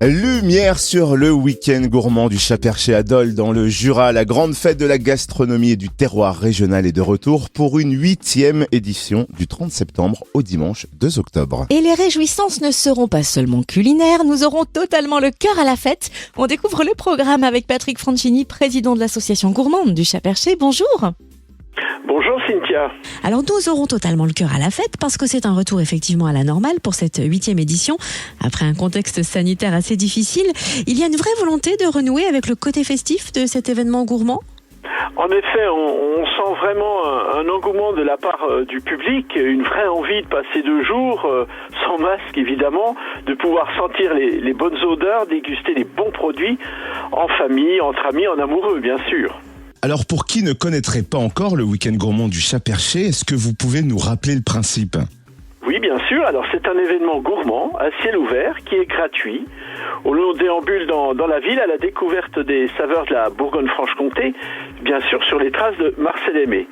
Lumière sur le week-end gourmand du Chat-Perché à Dole dans le Jura. La grande fête de la gastronomie et du terroir régional est de retour pour une 8e édition du 30 septembre au dimanche 2 octobre. Et les réjouissances ne seront pas seulement culinaires, nous aurons totalement le cœur à la fête. On découvre le programme avec Patrick Francini, président de l'association gourmande du Chat-Perché. Bonjour. Bonjour Cynthia. Alors nous aurons totalement le cœur à la fête parce que c'est un retour effectivement à la normale pour cette 8e édition. Après un contexte sanitaire assez difficile, il y a une vraie volonté de renouer avec le côté festif de cet événement gourmand. En effet, on sent vraiment un engouement de la part du public, une vraie envie de passer 2 jours, sans masque évidemment, de pouvoir sentir les bonnes odeurs, déguster les bons produits, en famille, entre amis, en amoureux bien sûr. Alors pour qui ne connaîtrait pas encore le week-end gourmand du Chat-Perché, est-ce que vous pouvez nous rappeler le principe ? Oui, bien sûr. Alors, c'est un événement gourmand, à ciel ouvert, qui est gratuit. On déambule dans la ville à la découverte des saveurs de la Bourgogne-Franche-Comté, bien sûr sur les traces de Marcel Aimé.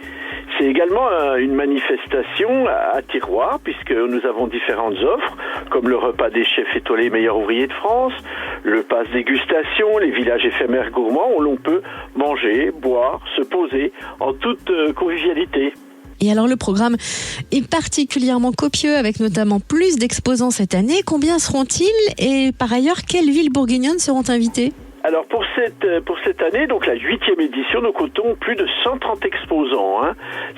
C'est également une manifestation à tiroir, puisque nous avons différentes offres, comme le repas des chefs étoilés meilleurs ouvriers de France, le pass dégustation, les villages éphémères gourmands, où l'on peut manger, boire, se poser en toute convivialité. Et alors le programme est particulièrement copieux avec notamment plus d'exposants cette année. Combien seront-ils et par ailleurs quelles villes bourguignonnes seront invitées ? Alors pour cette année, donc la 8e édition, nous comptons plus de 130 exposants.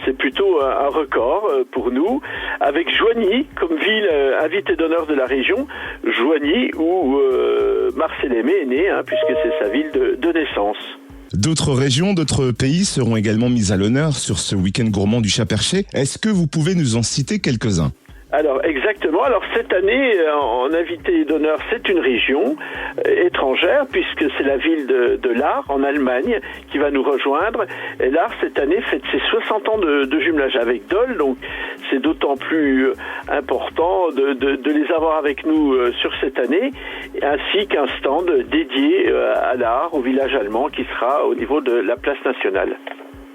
C'est plutôt un record pour nous, avec Joigny comme ville invitée d'honneur de la région. Joigny où Marcel Aimé est né, puisque c'est sa ville de naissance. D'autres régions, d'autres pays seront également mis à l'honneur sur ce week-end gourmand du Chat-Perché. Est-ce que vous pouvez nous en citer quelques-uns ? Alors exactement, alors cette année en invité d'honneur c'est une région étrangère puisque c'est la ville de Lahr en Allemagne qui va nous rejoindre et Lahr cette année fête ses 60 ans de jumelage avec Dole, donc c'est d'autant plus important de les avoir avec nous sur cette année, ainsi qu'un stand dédié à Lahr, au village allemand qui sera au niveau de la place nationale.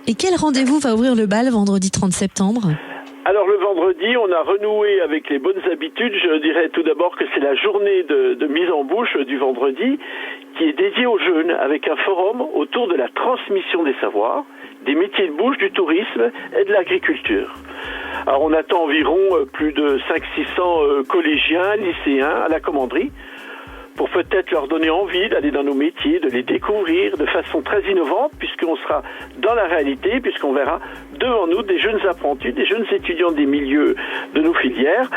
Et quel rendez-vous va ouvrir le bal vendredi 30 septembre ? Alors le vendredi, on a renoué avec les bonnes habitudes. Je dirais tout d'abord que c'est la journée de mise en bouche du vendredi qui est dédiée aux jeunes avec un forum autour de la transmission des savoirs, des métiers de bouche, du tourisme et de l'agriculture. Alors on attend environ plus de 500-600 collégiens, lycéens à la commanderie pour peut-être leur donner envie d'aller dans nos métiers, de les découvrir de façon très innovante, puisqu'on sera dans la réalité, puisqu'on verra devant nous des jeunes apprentis, des jeunes étudiants des milieux de nos filières,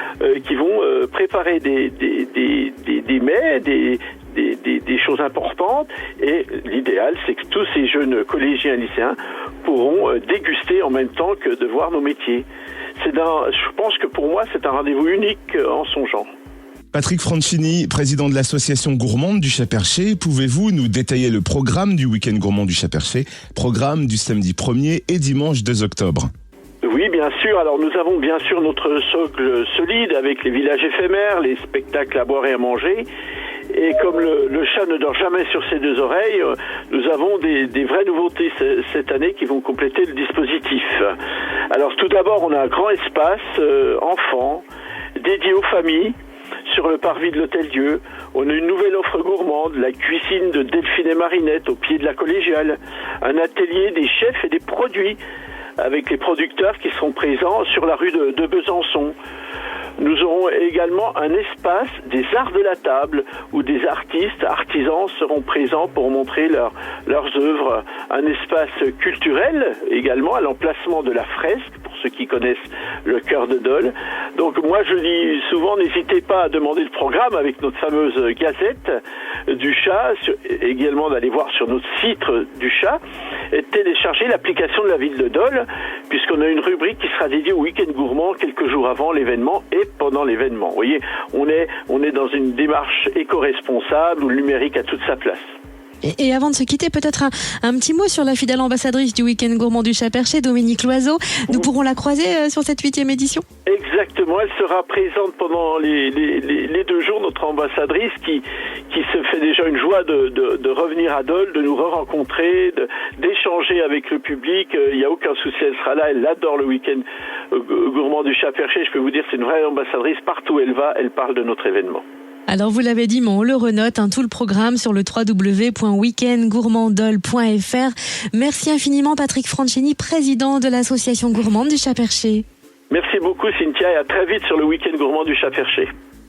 qui vont préparer des mets, des choses importantes, et l'idéal, c'est que tous ces jeunes collégiens et lycéens pourront déguster en même temps que de voir nos métiers. Je pense que pour moi, c'est un rendez-vous unique en son genre. Patrick Francini, président de l'association gourmande du Chat-Perché, pouvez-vous nous détailler le programme du week-end gourmand du Chat-Perché, programme du samedi 1er et dimanche 2 octobre ? Oui, bien sûr. Alors nous avons bien sûr notre socle solide avec les villages éphémères, les spectacles à boire et à manger. Et comme le chat ne dort jamais sur ses 2 oreilles, nous avons des vraies nouveautés cette année qui vont compléter le dispositif. Alors tout d'abord, on a un grand espace enfant dédié aux familles. Sur le parvis de l'Hôtel-Dieu, on a une nouvelle offre gourmande, la cuisine de Delphine et Marinette au pied de la collégiale, un atelier des chefs et des produits avec les producteurs qui seront présents sur la rue de Besançon. Nous aurons également un espace des arts de la table où des artistes, artisans seront présents pour montrer leurs œuvres. Un espace culturel également à l'emplacement de la fresque pour ceux qui connaissent le cœur de Dole. Donc moi je dis souvent n'hésitez pas à demander le programme avec notre fameuse gazette du chat, également d'aller voir sur notre site du chat et de télécharger l'application de la ville de Dole puisqu'on a une rubrique qui sera dédiée au week-end gourmand quelques jours avant l'événement et pendant l'événement. Vous voyez, on est dans une démarche éco-responsable où le numérique a toute sa place. Et avant de se quitter, peut-être un petit mot sur la fidèle ambassadrice du week-end gourmand du Chat-Perché, Dominique Loiseau. Nous pourrons la croiser sur cette 8e édition ? Exactement, elle sera présente pendant les 2 jours, notre ambassadrice qui se fait déjà une joie de revenir à Dole, de nous re-rencontrer, d'échanger avec le public. Il n'y a aucun souci, elle sera là, elle adore le week-end gourmand du Chat-Perché. Je peux vous dire, c'est une vraie ambassadrice, partout où elle va, elle parle de notre événement. Alors vous l'avez dit, mais on le renote, tout le programme sur le www.weekendgourmanddol.fr. Merci infiniment Patrick Franchini, président de l'association gourmande du Chat Perché. Merci beaucoup Cynthia et à très vite sur le Week-end gourmand du Chat Perché.